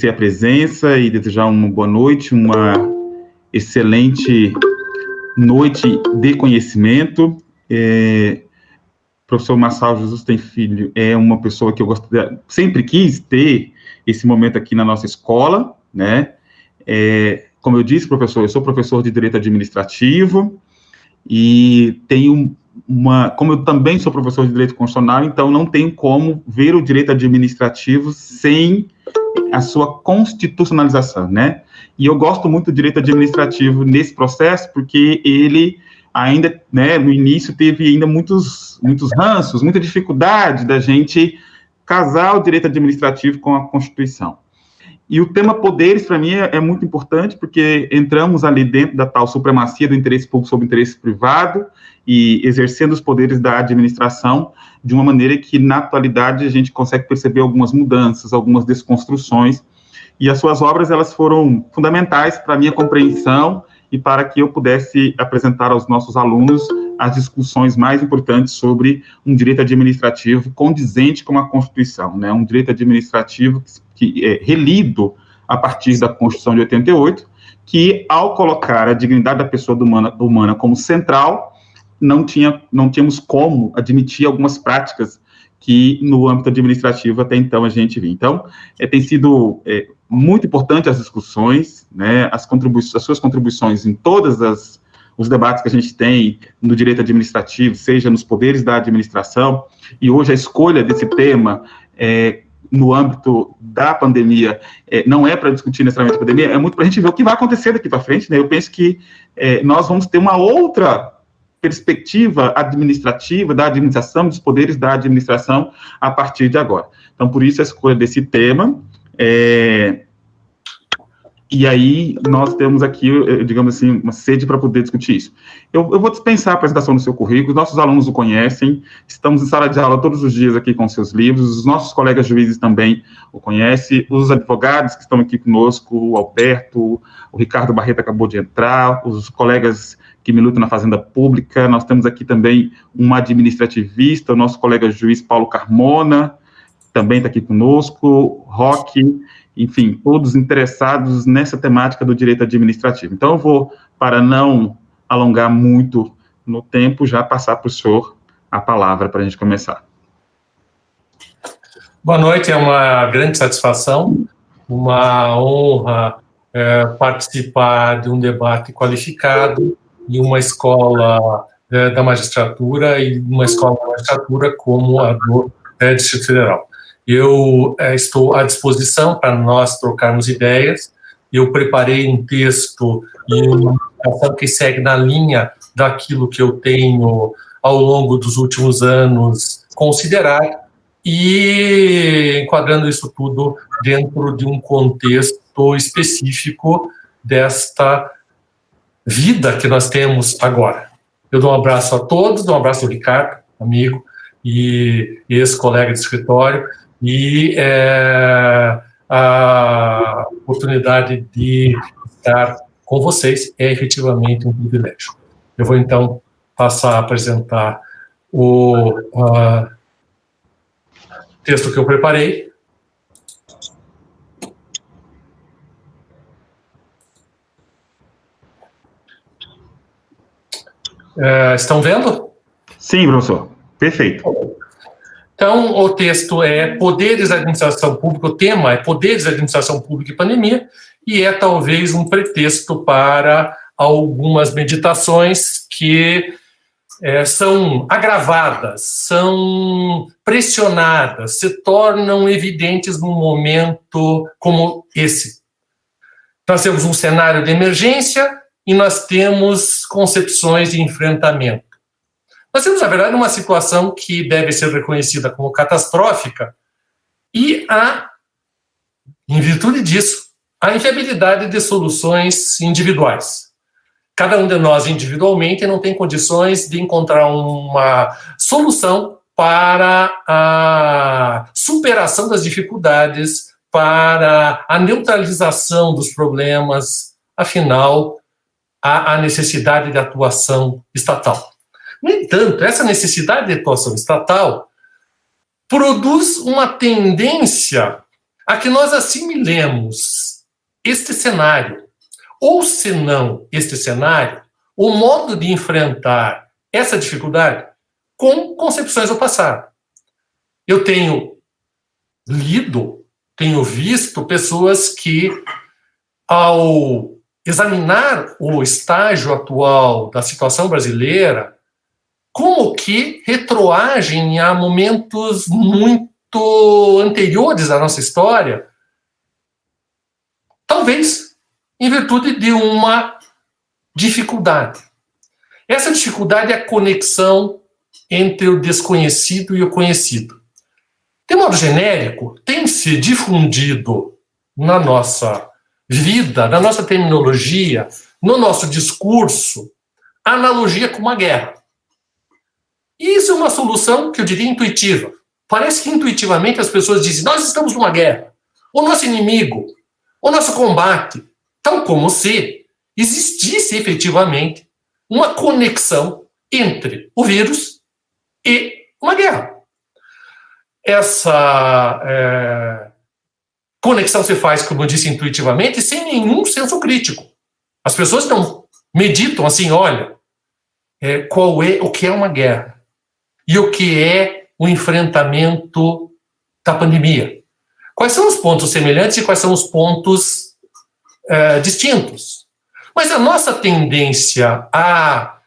a presença e desejar uma boa noite, uma excelente noite de conhecimento. Professor Marçal Jesus Tem Filho é uma pessoa que eu sempre quis ter esse momento aqui na nossa escola, né? Como eu disse, professor, eu sou professor de Direito Administrativo e tenho como eu também sou professor de Direito Constitucional, então não tenho como ver o Direito Administrativo sem a sua constitucionalização, né? E eu gosto muito do Direito Administrativo nesse processo, porque ele ainda, né, no início teve ainda muitos ranços, muita dificuldade da gente casar o Direito Administrativo com a Constituição. E o tema poderes, para mim, é muito importante, porque entramos ali dentro da tal supremacia do interesse público sobre o interesse privado e exercendo os poderes da administração de uma maneira que, na atualidade, a gente consegue perceber algumas mudanças, algumas desconstruções, e as suas obras, elas foram fundamentais para a minha compreensão e para que eu pudesse apresentar aos nossos alunos as discussões mais importantes sobre um direito administrativo condizente com a Constituição, né? Um direito administrativo que é relido a partir da Constituição de 88, que, ao colocar a dignidade da pessoa humana como central, não tínhamos como admitir algumas práticas que, no âmbito administrativo, até então, a gente via. Então, tem sido muito importante as discussões, né, as suas contribuições em todas os debates que a gente tem no direito administrativo, seja nos poderes da administração, e hoje a escolha desse tema no âmbito da pandemia, não é para discutir necessariamente a pandemia, é muito para a gente ver o que vai acontecer daqui para frente, né? Eu penso que nós vamos ter uma outra perspectiva administrativa, da administração, dos poderes da administração a partir de agora. Então, por isso a escolha desse tema, e aí nós temos aqui, digamos assim, uma sede para poder discutir isso. Eu vou dispensar a apresentação do seu currículo, nossos alunos o conhecem, estamos em sala de aula todos os dias aqui com seus livros, os nossos colegas juízes também o conhecem, os advogados que estão aqui conosco, o Alberto, o Ricardo Barreto acabou de entrar, os colegas que militam na Fazenda Pública, nós temos aqui também um administrativista, o nosso colega juiz Paulo Carmona, também está aqui conosco, Roque, enfim, todos interessados nessa temática do direito administrativo. Então, eu vou, para não alongar muito no tempo, já passar para o senhor a palavra para a gente começar. Boa noite, é uma grande satisfação, uma honra participar de um debate qualificado em uma escola da magistratura e uma escola da magistratura como a do Distrito Federal. Eu estou à disposição para nós trocarmos ideias. Eu preparei um texto e uma apresentação que segue na linha daquilo que eu tenho, ao longo dos últimos anos, considerado, e enquadrando isso tudo dentro de um contexto específico desta vida que nós temos agora. Eu dou um abraço a todos, dou um abraço ao Ricardo, amigo e ex-colega de escritório, e a oportunidade de estar com vocês é efetivamente um privilégio. Eu vou, então, passar a apresentar o texto que eu preparei. Estão vendo? Sim, professor. Perfeito. Então, o texto é Poderes da Administração Pública, o tema é Poderes da Administração Pública e Pandemia, e é talvez um pretexto para algumas meditações que são agravadas, são pressionadas, se tornam evidentes num momento como esse. Nós temos um cenário de emergência e nós temos concepções de enfrentamento. Nós temos, na verdade, uma situação que deve ser reconhecida como catastrófica e em virtude disso, a inviabilidade de soluções individuais. Cada um de nós, individualmente, não tem condições de encontrar uma solução para a superação das dificuldades, para a neutralização dos problemas. Afinal, há a necessidade de atuação estatal. No entanto, essa necessidade de atuação estatal produz uma tendência a que nós assimilemos este cenário, ou se não este cenário, o modo de enfrentar essa dificuldade com concepções do passado. Eu tenho lido, tenho visto pessoas que, ao examinar o estágio atual da situação brasileira, como que retroagem a momentos muito anteriores à nossa história, talvez em virtude de uma dificuldade. Essa dificuldade é a conexão entre o desconhecido e o conhecido. De modo genérico, tem se difundido na nossa vida, na nossa terminologia, no nosso discurso, a analogia com uma guerra. E isso é uma solução que eu diria intuitiva. Parece que intuitivamente as pessoas dizem: nós estamos numa guerra, o nosso inimigo, o nosso combate, tal como se existisse efetivamente uma conexão entre o vírus e uma guerra. Essa conexão se faz, como eu disse, intuitivamente, sem nenhum senso crítico. As pessoas não meditam assim: olha, o que é uma guerra e o que é o enfrentamento da pandemia. Quais são os pontos semelhantes e quais são os pontos distintos? Mas a nossa tendência a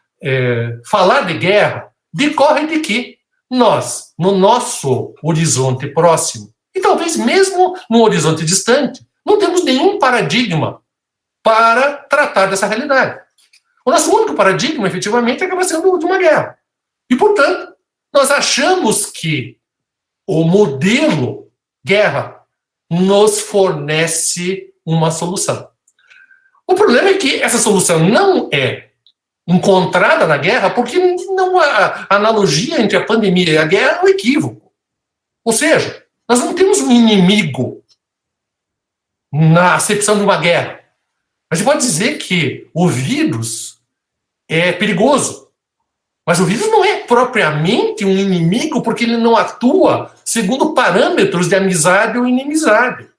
falar de guerra decorre de que nós, no nosso horizonte próximo, e talvez mesmo no horizonte distante, não temos nenhum paradigma para tratar dessa realidade. O nosso único paradigma, efetivamente, acaba sendo o de uma guerra. E, portanto, nós achamos que o modelo guerra nos fornece uma solução. O problema é que essa solução não é encontrada na guerra porque não há analogia entre a pandemia e a guerra é um equívoco. Ou seja, nós não temos um inimigo na acepção de uma guerra. A gente pode dizer que o vírus é perigoso, mas o vírus não é propriamente um inimigo porque ele não atua segundo parâmetros de amizade ou inimizade.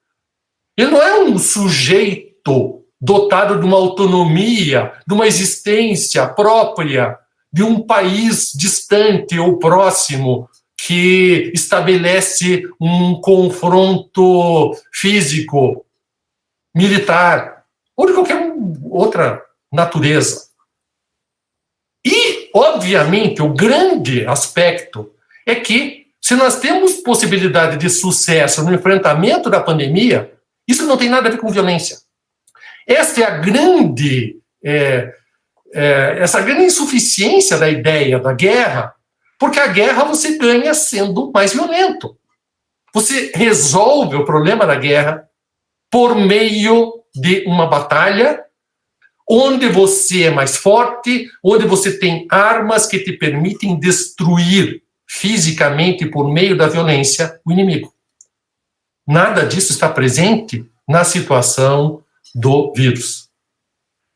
Ele não é um sujeito dotado de uma autonomia, de uma existência própria, de um país distante ou próximo que estabelece um confronto físico, militar, ou de qualquer outra natureza. E, obviamente, o grande aspecto é que, se nós temos possibilidade de sucesso no enfrentamento da pandemia, isso não tem nada a ver com violência. Essa é a grande, essa grande insuficiência da ideia da guerra, porque a guerra você ganha sendo mais violento. Você resolve o problema da guerra por meio de uma batalha onde você é mais forte, onde você tem armas que te permitem destruir fisicamente, por meio da violência, o inimigo. Nada disso está presente na situação do vírus.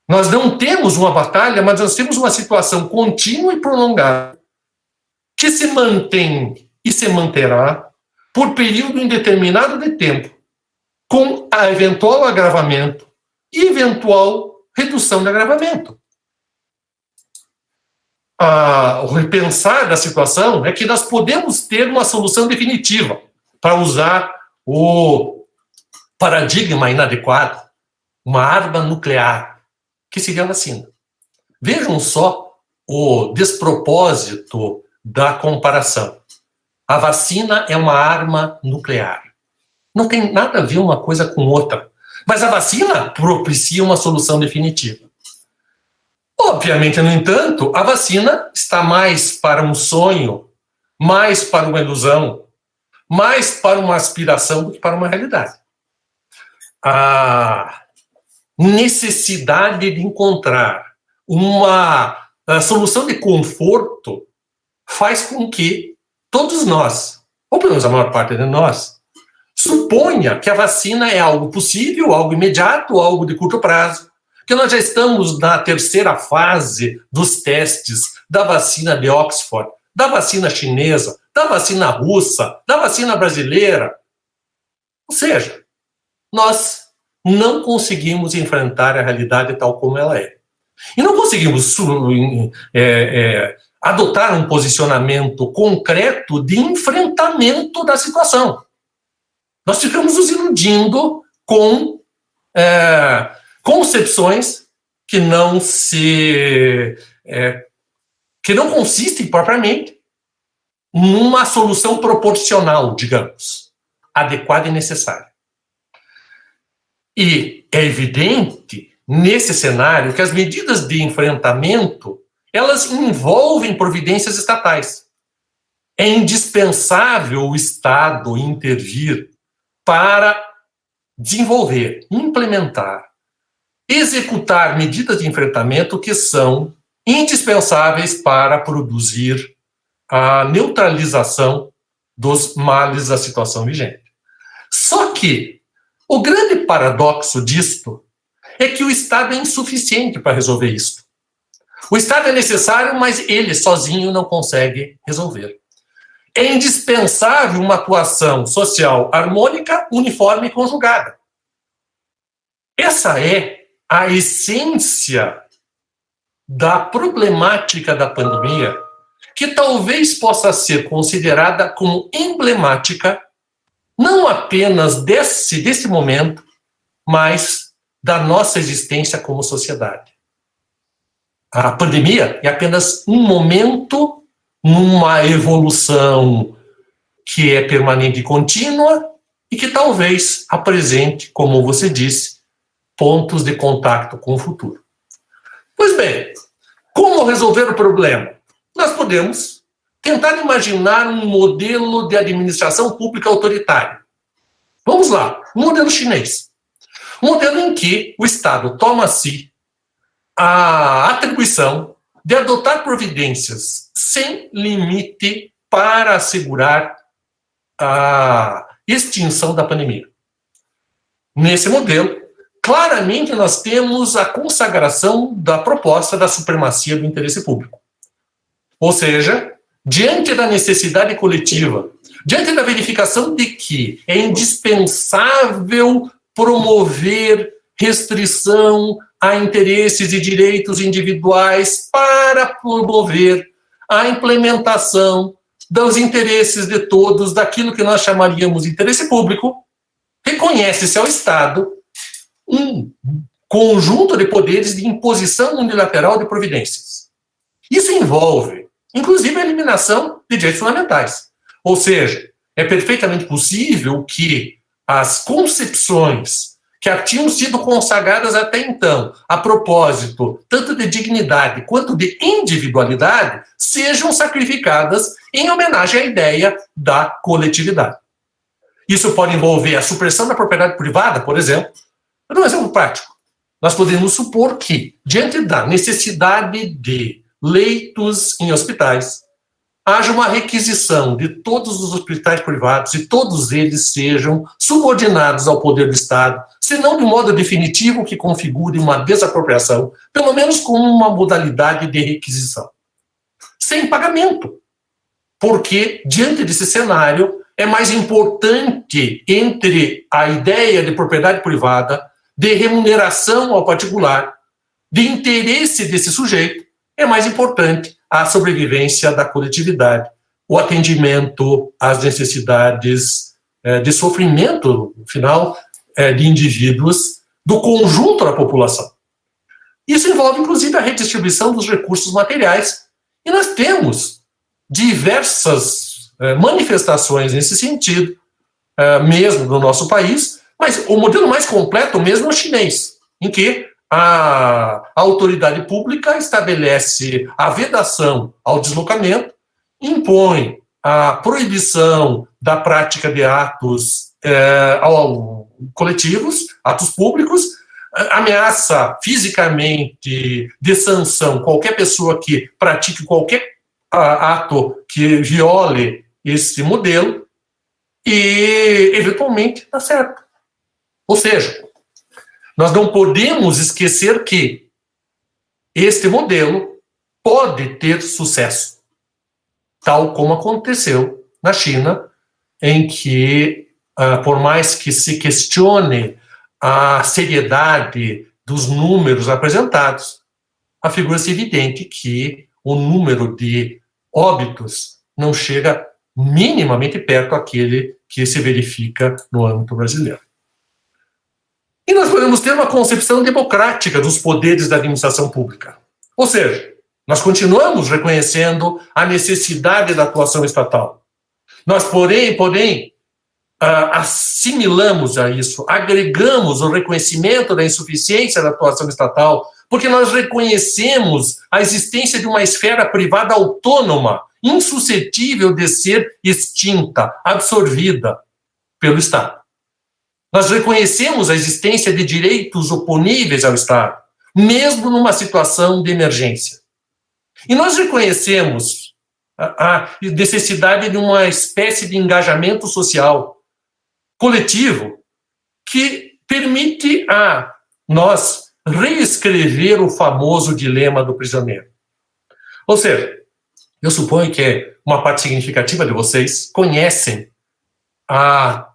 Nós não temos uma batalha, mas nós temos uma situação contínua e prolongada que se mantém e se manterá por período indeterminado de tempo, com a eventual agravamento e eventual redução de agravamento. O repensar da situação é que nós podemos ter uma solução definitiva, para usar o paradigma inadequado, uma arma nuclear, que seria a vacina. Vejam só o despropósito da comparação. A vacina é uma arma nuclear. Não tem nada a ver uma coisa com outra. Mas a vacina propicia uma solução definitiva. Obviamente, no entanto, a vacina está mais para um sonho, mais para uma ilusão, mais para uma aspiração do que para uma realidade. A necessidade de encontrar uma solução de conforto faz com que todos nós, ou pelo menos a maior parte de nós, suponha que a vacina é algo possível, algo imediato, algo de curto prazo, que nós já estamos na terceira fase dos testes da vacina de Oxford, da vacina chinesa, da vacina russa, da vacina brasileira. Ou seja, nós não conseguimos enfrentar a realidade tal como ela é. E não conseguimos adotar um posicionamento concreto de enfrentamento da situação. Nós ficamos nos iludindo com concepções que não consistem propriamente numa solução proporcional, digamos, adequada e necessária. E é evidente, nesse cenário, que as medidas de enfrentamento, elas envolvem providências estatais. É indispensável o Estado intervir para desenvolver, implementar, executar medidas de enfrentamento que são indispensáveis para produzir a neutralização dos males da situação vigente. Só que o grande paradoxo disto é que o Estado é insuficiente para resolver isso. O Estado é necessário, mas ele sozinho não consegue resolver. É indispensável uma atuação social harmônica, uniforme e conjugada. Essa é a essência da problemática da pandemia, que talvez possa ser considerada como emblemática não apenas desse momento, mas da nossa existência como sociedade. A pandemia é apenas um momento numa evolução que é permanente e contínua e que talvez apresente, como você disse, pontos de contato com o futuro. Pois bem, como resolver o problema? Nós podemos tentar imaginar um modelo de administração pública autoritário. Vamos lá, um modelo chinês. Um modelo em que o Estado toma a si a atribuição de adotar providências sem limite para assegurar a extinção da pandemia. Nesse modelo, claramente nós temos a consagração da proposta da supremacia do interesse público. Ou seja, diante da necessidade coletiva, diante da verificação de que é indispensável promover restrição a interesses e direitos individuais para promover a implementação dos interesses de todos, daquilo que nós chamaríamos de interesse público, reconhece-se ao Estado um conjunto de poderes de imposição unilateral de providências. Isso envolve, inclusive, a eliminação de direitos fundamentais. Ou seja, é perfeitamente possível que as concepções que tinham sido consagradas até então, a propósito tanto de dignidade quanto de individualidade, sejam sacrificadas em homenagem à ideia da coletividade. Isso pode envolver a supressão da propriedade privada, por exemplo. Vou dar um exemplo prático. Nós podemos supor que, diante da necessidade de leitos em hospitais, haja uma requisição de todos os hospitais privados e todos eles sejam subordinados ao poder do Estado, se não de modo definitivo que configure uma desapropriação, pelo menos como uma modalidade de requisição. Sem pagamento. Porque, diante desse cenário, é mais importante entre a ideia de propriedade privada, de remuneração ao particular, de interesse desse sujeito, é mais importante a sobrevivência da coletividade, o atendimento às necessidades de sofrimento, no final, de indivíduos, do conjunto da população. Isso envolve, inclusive, a redistribuição dos recursos materiais, e nós temos diversas manifestações nesse sentido, mesmo no nosso país, mas o modelo mais completo mesmo é o chinês, em que a autoridade pública estabelece a vedação ao deslocamento, impõe a proibição da prática de atos coletivos, atos públicos, ameaça fisicamente de sanção qualquer pessoa que pratique qualquer ato que viole esse modelo e, eventualmente, dá certo. Ou seja, nós não podemos esquecer que este modelo pode ter sucesso, tal como aconteceu na China, em que por mais que se questione a seriedade dos números apresentados, afigura-se evidente que o número de óbitos não chega minimamente perto daquele que se verifica no âmbito brasileiro. E nós podemos ter uma concepção democrática dos poderes da administração pública. Ou seja, nós continuamos reconhecendo a necessidade da atuação estatal. Nós, porém, assimilamos a isso, agregamos o reconhecimento da insuficiência da atuação estatal, porque nós reconhecemos a existência de uma esfera privada autônoma, insuscetível de ser extinta, absorvida pelo Estado. Nós reconhecemos a existência de direitos oponíveis ao Estado, mesmo numa situação de emergência. E nós reconhecemos a necessidade de uma espécie de engajamento social coletivo que permite a nós reescrever o famoso dilema do prisioneiro. Ou seja, eu suponho que uma parte significativa de vocês conhecem a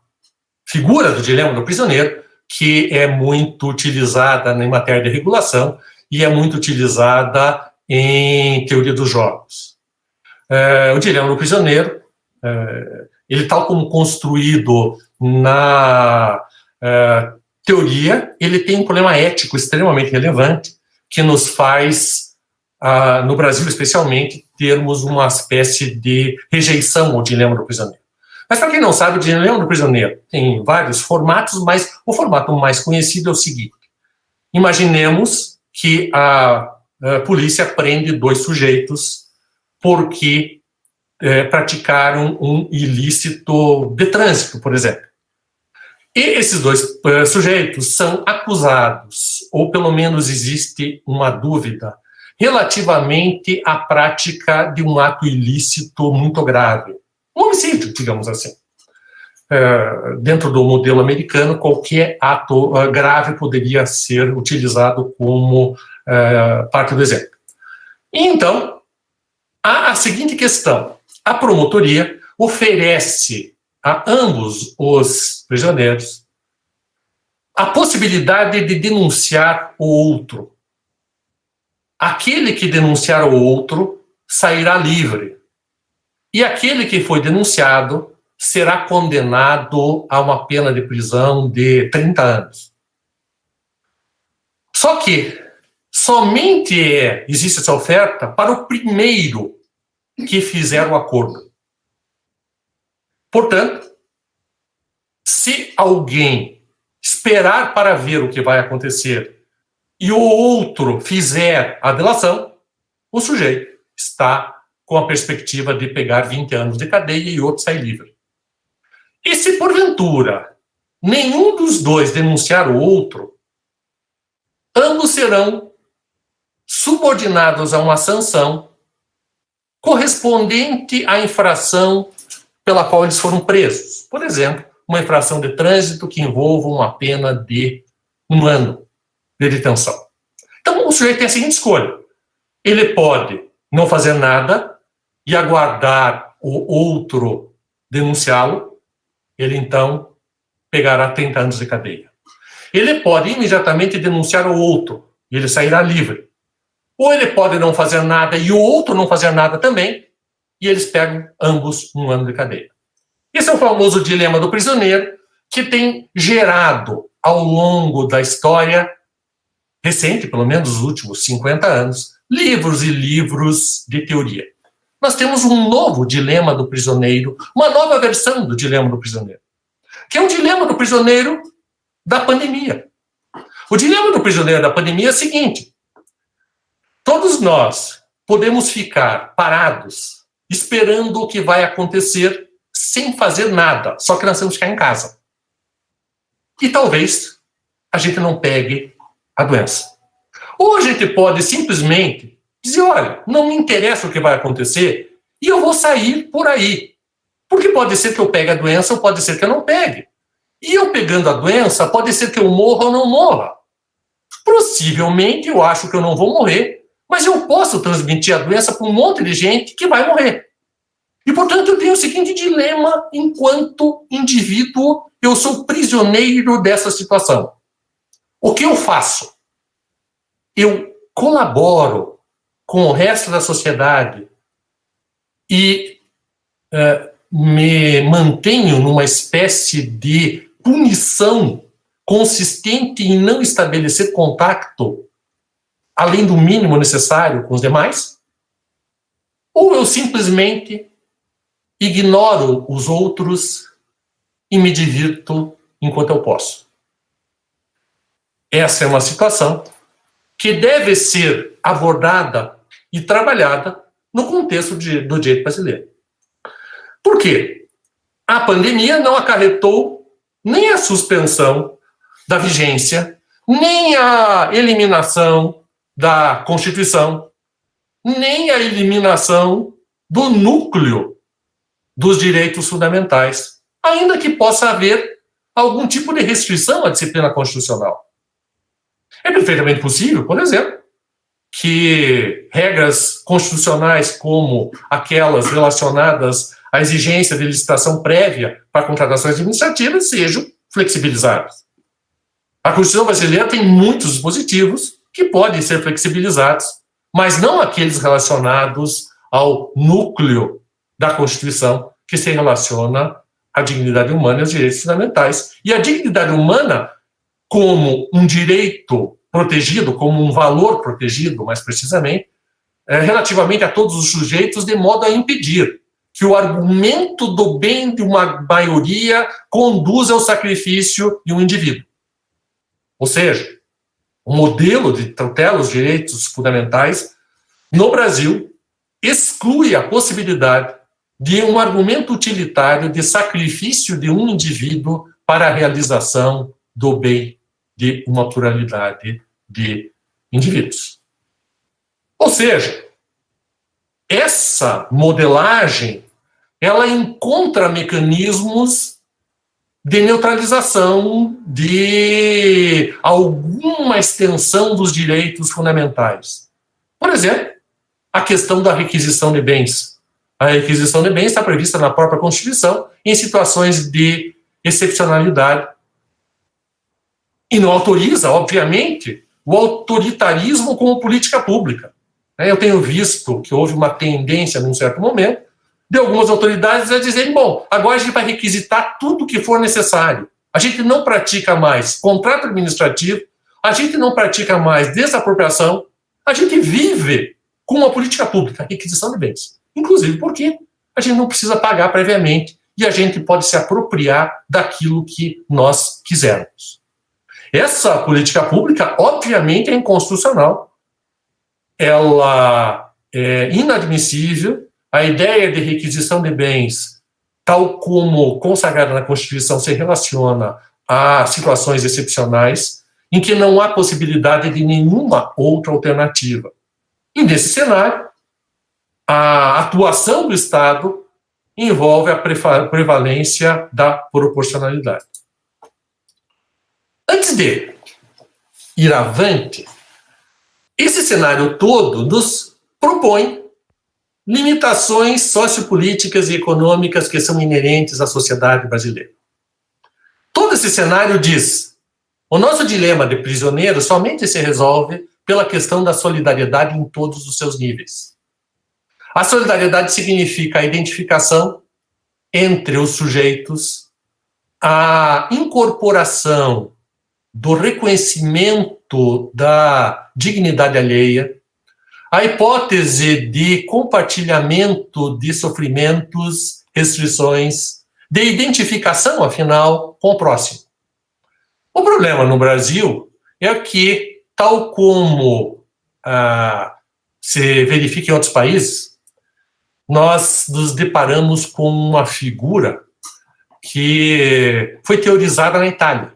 figura do dilema do prisioneiro, que é muito utilizada em matéria de regulação e é muito utilizada em teoria dos jogos. O dilema do prisioneiro, ele tal como construído na teoria, ele tem um problema ético extremamente relevante que nos faz, no Brasil especialmente, termos uma espécie de rejeição ao dilema do prisioneiro. Mas, para quem não sabe, o dilema do prisioneiro tem vários formatos, mas o formato mais conhecido é o seguinte. Imaginemos que a polícia prende 2 sujeitos porque praticaram um ilícito de trânsito, por exemplo. E esses 2 sujeitos são acusados, ou pelo menos existe uma dúvida, relativamente à prática de um ato ilícito muito grave. Um homicídio, digamos assim. Dentro do modelo americano, qualquer ato grave poderia ser utilizado como parte do exemplo. E então, há a seguinte questão. A promotoria oferece a ambos os prisioneiros a possibilidade de denunciar o outro. Aquele que denunciar o outro sairá livre. E aquele que foi denunciado será condenado a uma pena de prisão de 30 anos. Só que somente existe essa oferta para o primeiro que fizer o acordo. Portanto, se alguém esperar para ver o que vai acontecer e o outro fizer a delação, o sujeito está com a perspectiva de pegar 20 anos de cadeia e outro sair livre. E se, porventura, nenhum dos 2 denunciar o outro, ambos serão subordinados a uma sanção correspondente à infração pela qual eles foram presos. Por exemplo, uma infração de trânsito que envolva uma pena de 1 ano de detenção. Então, o sujeito tem a seguinte escolha. Ele pode não fazer nada e aguardar o outro denunciá-lo, ele então pegará 30 anos de cadeia. Ele pode imediatamente denunciar o outro, e ele sairá livre. Ou ele pode não fazer nada e o outro não fazer nada também, e eles pegam ambos 1 ano de cadeia. Esse é o famoso dilema do prisioneiro, que tem gerado, ao longo da história recente, pelo menos os últimos 50 anos, livros e livros de teoria. Nós temos um novo dilema do prisioneiro, uma nova versão do dilema do prisioneiro, que é o dilema do prisioneiro da pandemia. O dilema do prisioneiro da pandemia é o seguinte: todos nós podemos ficar parados esperando o que vai acontecer sem fazer nada, só que nós temos que ficar em casa. E talvez a gente não pegue a doença. Ou a gente pode simplesmente dizer, olha, não me interessa o que vai acontecer e eu vou sair por aí. Porque pode ser que eu pegue a doença ou pode ser que eu não pegue. E eu pegando a doença, pode ser que eu morra ou não morra. Possivelmente eu acho que eu não vou morrer, mas eu posso transmitir a doença para um monte de gente que vai morrer. E, portanto, eu tenho o seguinte dilema enquanto indivíduo, eu sou prisioneiro dessa situação. O que eu faço? Eu colaboro com o resto da sociedade e me mantenho numa espécie de punição consistente em não estabelecer contato além do mínimo necessário com os demais? Ou eu simplesmente ignoro os outros e me divirto enquanto eu posso? Essa é uma situação que deve ser abordada e trabalhada no contexto do direito brasileiro. Por quê? A pandemia não acarretou nem a suspensão da vigência, nem a eliminação da Constituição, nem a eliminação do núcleo dos direitos fundamentais, ainda que possa haver algum tipo de restrição à disciplina constitucional. É perfeitamente possível, por exemplo, que regras constitucionais como aquelas relacionadas à exigência de licitação prévia para contratações administrativas sejam flexibilizadas. A Constituição brasileira tem muitos dispositivos que podem ser flexibilizados, mas não aqueles relacionados ao núcleo da Constituição, que se relaciona à dignidade humana e aos direitos fundamentais. E a dignidade humana, como um direito protegido, como um valor protegido, mais precisamente, relativamente a todos os sujeitos, de modo a impedir que o argumento do bem de uma maioria conduza ao sacrifício de um indivíduo. Ou seja, o modelo de tutela aos direitos fundamentais no Brasil exclui a possibilidade de um argumento utilitário de sacrifício de um indivíduo para a realização do bem de uma pluralidade de indivíduos. Ou seja, essa modelagem, ela encontra mecanismos de neutralização de alguma extensão dos direitos fundamentais. Por exemplo, a questão da requisição de bens. A requisição de bens está prevista na própria Constituição em situações de excepcionalidade e não autoriza, obviamente, o autoritarismo como política pública. Eu tenho visto que houve uma tendência, num certo momento, de algumas autoridades a dizerem, bom, agora a gente vai requisitar tudo o que for necessário. A gente não pratica mais contrato administrativo, a gente não pratica mais desapropriação, a gente vive com uma política pública, requisição de bens. Inclusive porque a gente não precisa pagar previamente e a gente pode se apropriar daquilo que nós quisermos. Essa política pública, obviamente, é inconstitucional. Ela é inadmissível. A ideia de requisição de bens, tal como consagrada na Constituição, se relaciona a situações excepcionais em que não há possibilidade de nenhuma outra alternativa. E nesse cenário, a atuação do Estado envolve a prevalência da proporcionalidade. Antes de ir avante, esse cenário todo nos propõe limitações sociopolíticas e econômicas que são inerentes à sociedade brasileira. Todo esse cenário diz: o nosso dilema de prisioneiro somente se resolve pela questão da solidariedade em todos os seus níveis. A solidariedade significa a identificação entre os sujeitos, a incorporação do reconhecimento da dignidade alheia, a hipótese de compartilhamento de sofrimentos, restrições, de identificação, afinal, com o próximo. O problema no Brasil é que, tal como se verifica em outros países, nós nos deparamos com uma figura que foi teorizada na Itália,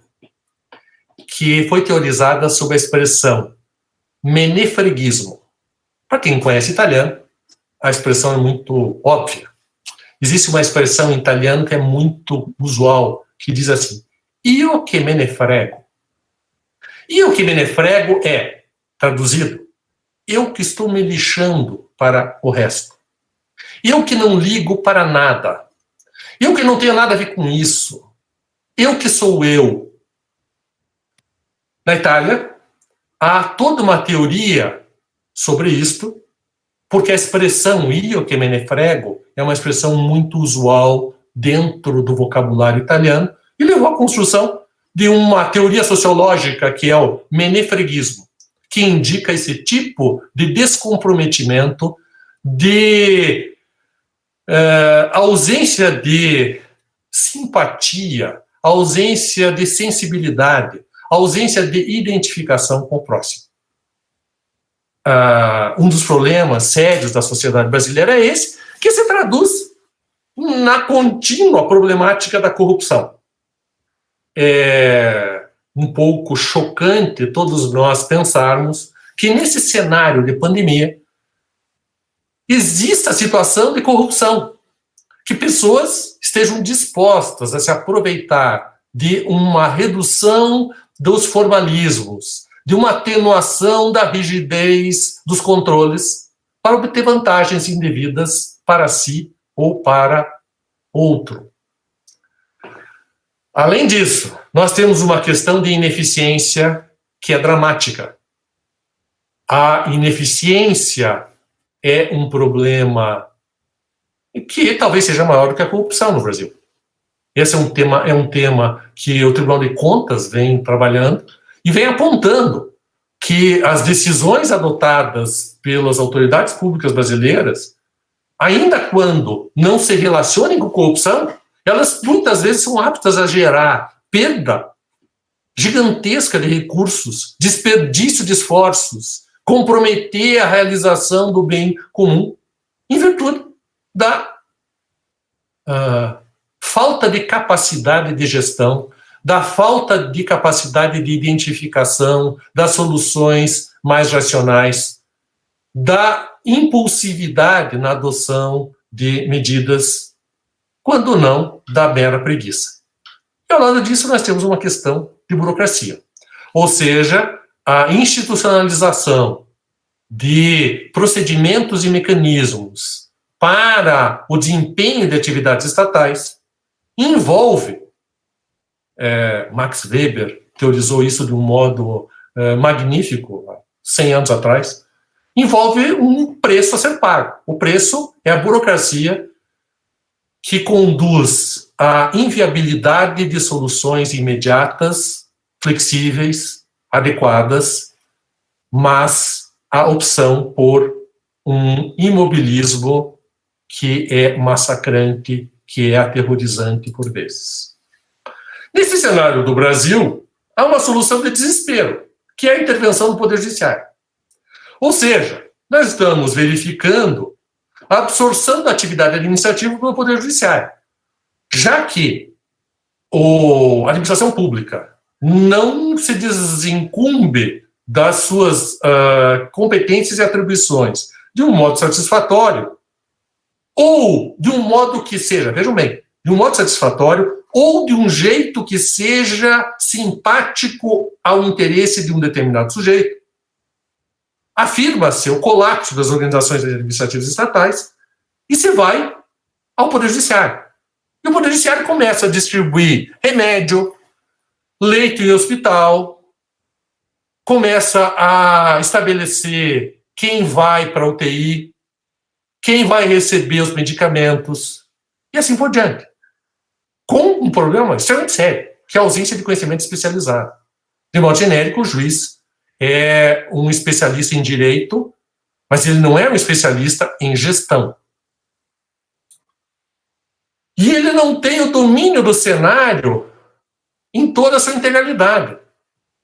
que foi teorizada sob a expressão menefreguismo. Para quem conhece italiano, a expressão é muito óbvia. Existe uma expressão em italiano que é muito usual, que diz assim: io che me ne frego. Io che me ne frego é, traduzido, eu que estou me lixando para o resto. Eu que não ligo para nada. Eu que não tenho nada a ver com isso. Eu que sou eu. Na Itália, há toda uma teoria sobre isto, porque a expressão io che me ne frego é uma expressão muito usual dentro do vocabulário italiano e levou à construção de uma teoria sociológica que é o menefreguismo, que indica esse tipo de descomprometimento, de ausência de simpatia, ausência de sensibilidade, ausência de identificação com o próximo. Um dos problemas sérios da sociedade brasileira é esse, que se traduz na contínua problemática da corrupção. É um pouco chocante todos nós pensarmos que nesse cenário de pandemia exista a situação de corrupção, que pessoas estejam dispostas a se aproveitar de uma redução dos formalismos, de uma atenuação da rigidez dos controles para obter vantagens indevidas para si ou para outro. Além disso, nós temos uma questão de ineficiência que é dramática. A ineficiência é um problema que talvez seja maior do que a corrupção no Brasil. Esse é um tema que o Tribunal de Contas vem trabalhando e vem apontando que as decisões adotadas pelas autoridades públicas brasileiras, ainda quando não se relacionem com corrupção, elas muitas vezes são aptas a gerar perda gigantesca de recursos, desperdício de esforços, comprometer a realização do bem comum, em virtude da falta de capacidade de gestão, da falta de capacidade de identificação das soluções mais racionais, da impulsividade na adoção de medidas, quando não da mera preguiça. E ao lado disso nós temos uma questão de burocracia, ou seja, a institucionalização de procedimentos e mecanismos para o desempenho de atividades estatais envolve, Max Weber teorizou isso de um modo magnífico, 100 anos atrás, envolve um preço a ser pago. O preço é a burocracia que conduz à inviabilidade de soluções imediatas, flexíveis, adequadas, mas a opção por um imobilismo que é massacrante, que é aterrorizante por vezes. Nesse cenário do Brasil, há uma solução de desespero, que é a intervenção do Poder Judiciário. Ou seja, nós estamos verificando a absorção da atividade administrativa pelo Poder Judiciário, já que a administração pública não se desincumbe das suas competências e atribuições de um modo satisfatório, ou de um modo que seja, vejam bem, de um modo satisfatório, ou de um jeito que seja simpático ao interesse de um determinado sujeito, afirma-se o colapso das organizações administrativas estatais e se vai ao Poder Judiciário. E o Poder Judiciário começa a distribuir remédio, leito em hospital, começa a estabelecer quem vai para a UTI, quem vai receber os medicamentos, e assim por diante. Com um problema extremamente sério, que é a ausência de conhecimento especializado. De modo genérico, o juiz é um especialista em direito, mas ele não é um especialista em gestão. E ele não tem o domínio do cenário em toda a sua integralidade.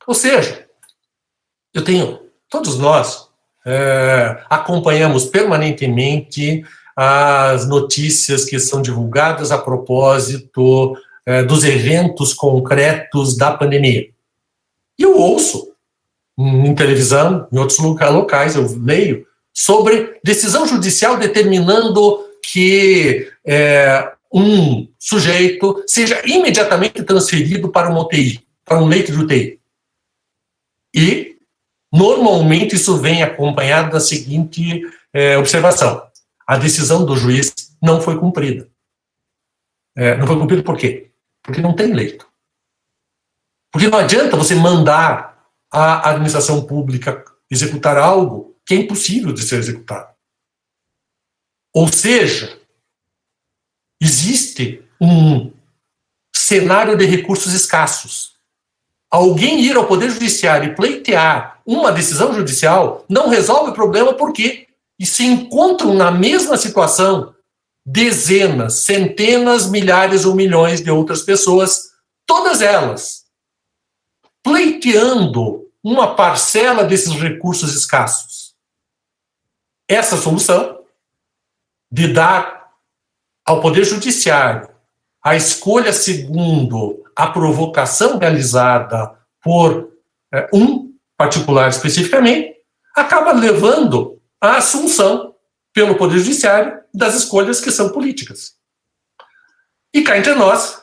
Ou seja, todos nós acompanhamos permanentemente as notícias que são divulgadas a propósito dos eventos concretos da pandemia. E eu ouço em televisão, em outros locais, eu leio sobre decisão judicial determinando que um sujeito seja imediatamente transferido para uma UTI, para um leito de UTI. E, normalmente, isso vem acompanhado da seguinte observação. a decisão do juiz não foi cumprida. Não foi cumprida por quê? Porque não tem leito. Porque não adianta você mandar a administração pública executar algo que é impossível de ser executado. Ou seja, existe um cenário de recursos escassos. Alguém ir ao Poder Judiciário e pleitear uma decisão judicial não resolve o problema porque se encontram na mesma situação dezenas, centenas, milhares ou milhões de outras pessoas, todas elas pleiteando uma parcela desses recursos escassos. Essa solução de dar ao Poder Judiciário a escolha segundo a provocação realizada por um particular especificamente, acaba levando à assunção pelo Poder Judiciário das escolhas que são políticas. E cá entre nós,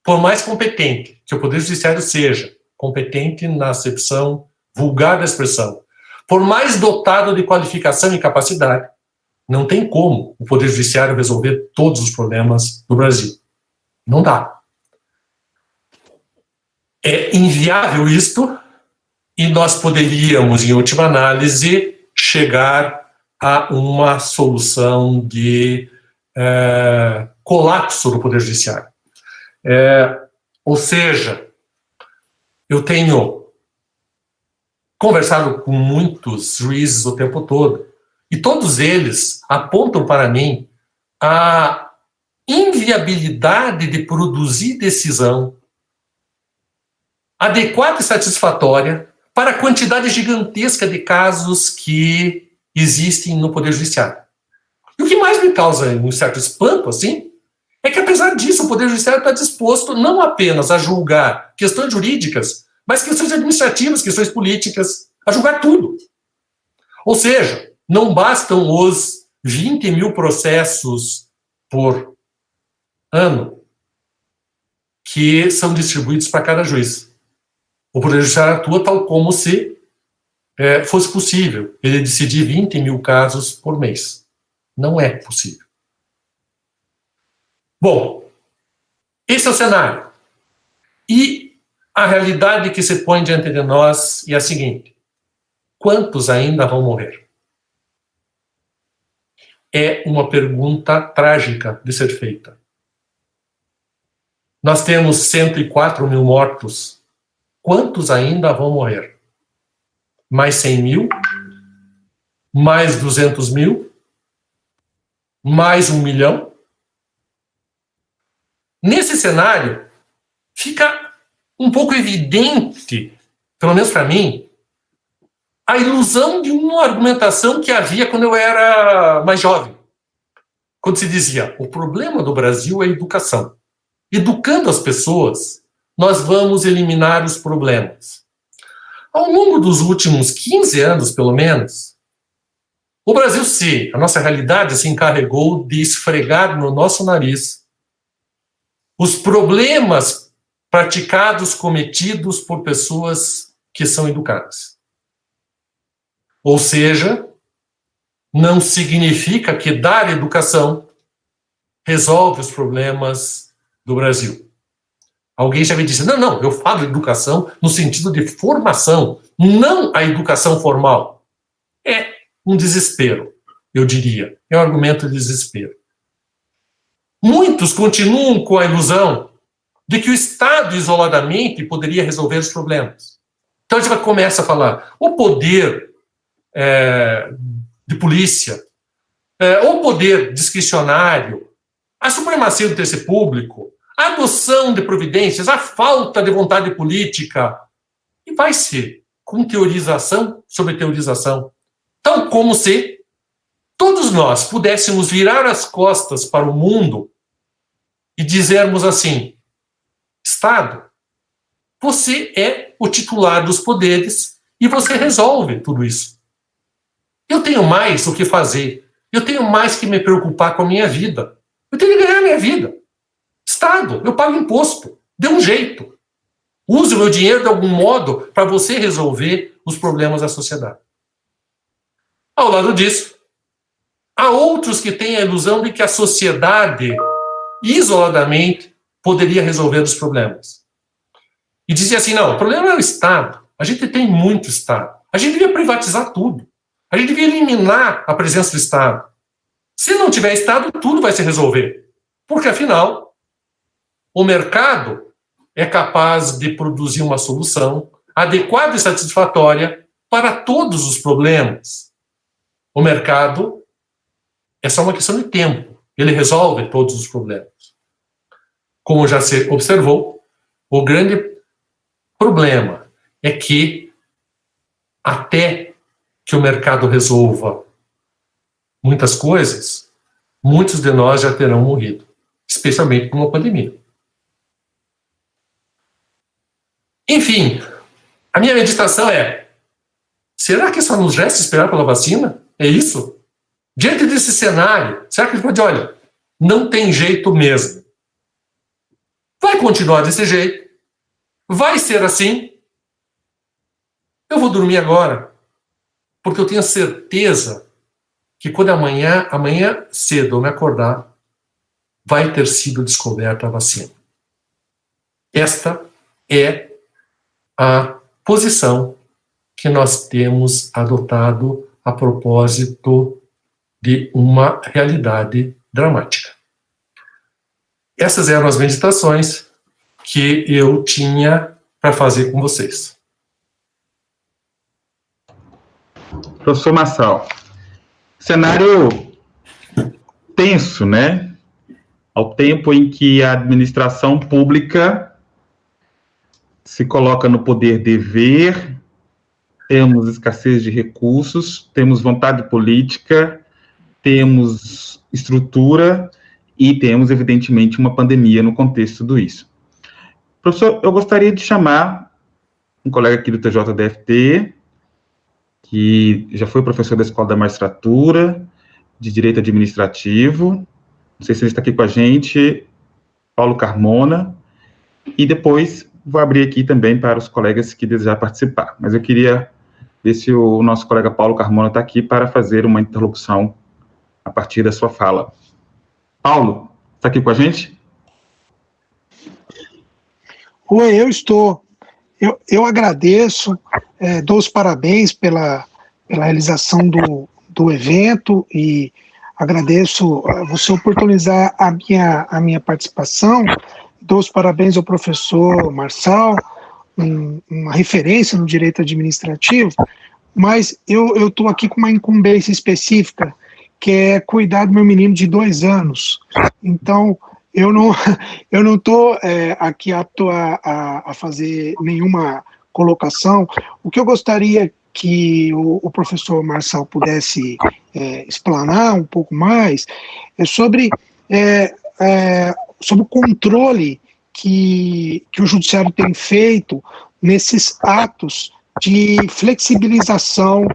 por mais competente que o Poder Judiciário seja, competente na acepção vulgar da expressão, por mais dotado de qualificação e capacidade, não tem como o Poder Judiciário resolver todos os problemas do Brasil. Não dá. É inviável isto, e nós poderíamos, em última análise, chegar a uma solução de colapso do Poder Judiciário. Ou seja, eu tenho conversado com muitos juízes o tempo todo, e todos eles apontam para mim a inviabilidade de produzir decisão adequada e satisfatória para a quantidade gigantesca de casos que existem no Poder Judiciário. E o que mais me causa um certo espanto, assim, é que, apesar disso, o Poder Judiciário está disposto não apenas a julgar questões jurídicas, mas questões administrativas, questões políticas, a julgar tudo. Ou seja, não bastam os 20 mil processos por ano que são distribuídos para cada juiz. O Poder Judiciário atua tal como se fosse possível ele decidir 20 mil casos por mês. Não é possível. Bom, esse é o cenário. E a realidade que se põe diante de nós é a seguinte: quantos ainda vão morrer? É uma pergunta trágica de ser feita. Nós temos 104 mil mortos. Quantos ainda vão morrer? Mais 100 mil? Mais 200 mil? Mais 1 milhão? Nesse cenário, fica um pouco evidente, pelo menos para mim, a ilusão de uma argumentação que havia quando eu era mais jovem. Quando se dizia, o problema do Brasil é a educação. Educando as pessoas, nós vamos eliminar os problemas. Ao longo dos últimos 15 anos, pelo menos, o Brasil, a nossa realidade se encarregou de esfregar no nosso nariz os problemas praticados, cometidos por pessoas que são educadas. Ou seja, não significa que dar educação resolve os problemas do Brasil. Alguém já me disse, não, eu falo educação no sentido de formação, não a educação formal. É um desespero, eu diria. É um argumento de desespero. Muitos continuam com a ilusão de que o Estado, isoladamente, poderia resolver os problemas. Então, a gente começa a falar, o poder de polícia, o poder discricionário, a supremacia do interesse público, a adoção de providências, a falta de vontade política, e vai ser com teorização sobre teorização. Então, como se todos nós pudéssemos virar as costas para o mundo e dizermos assim, Estado, você é o titular dos poderes e você resolve tudo isso. Eu tenho mais o que fazer, eu tenho mais que me preocupar com a minha vida. Eu tenho que ganhar a minha vida. Estado, eu pago imposto, dê um jeito. Use o meu dinheiro de algum modo para você resolver os problemas da sociedade. Ao lado disso, Há outros que têm a ilusão de que a sociedade, isoladamente, poderia resolver os problemas. E dizia assim, não, o problema é o Estado. A gente tem muito Estado. A gente devia privatizar tudo. A gente devia eliminar a presença do Estado. Se não tiver Estado, tudo vai se resolver. Porque, afinal, o mercado é capaz de produzir uma solução adequada e satisfatória para todos os problemas. O mercado é só uma questão de tempo. Ele resolve todos os problemas. Como já se observou, o grande problema é que, até que o mercado resolva muitas coisas, muitos de nós já terão morrido, especialmente com uma pandemia. Enfim, a minha meditação é: será que só nos resta esperar pela vacina? É isso? Diante desse cenário, será que a gente pode, olha, não tem jeito mesmo. Vai continuar desse jeito. Vai ser assim. Eu vou dormir agora, porque eu tenho certeza que quando amanhã cedo eu me acordar, vai ter sido descoberta a vacina. Esta é a posição que nós temos adotado a propósito de uma realidade dramática. Essas eram as meditações que eu tinha para fazer com vocês. Professor Marçal, cenário tenso, né? Ao tempo em que a administração pública se coloca no poder de ver, temos escassez de recursos, temos vontade política, temos estrutura e temos, evidentemente, uma pandemia no contexto de tudo isso. Professor, eu gostaria de chamar um colega aqui do TJDFT, que já foi professor da Escola da Magistratura, de Direito Administrativo, não sei se ele está aqui com a gente, Paulo Carmona, e depois vou abrir aqui também para os colegas que desejar participar, mas eu queria ver se o nosso colega Paulo Carmona está aqui para fazer uma interlocução a partir da sua fala. Paulo, está aqui com a gente? Oi, eu estou. Eu agradeço, dou os parabéns pela realização do evento e agradeço você oportunizar a minha participação. Dou os parabéns ao professor Marçal, uma referência no direito administrativo, mas eu estou aqui com uma incumbência específica, que é cuidar do meu menino de 2 anos. Então, eu não estou aqui apto a fazer nenhuma colocação. O que eu gostaria que o professor Marçal pudesse explanar um pouco mais é sobre o controle que o judiciário tem feito nesses atos de flexibilização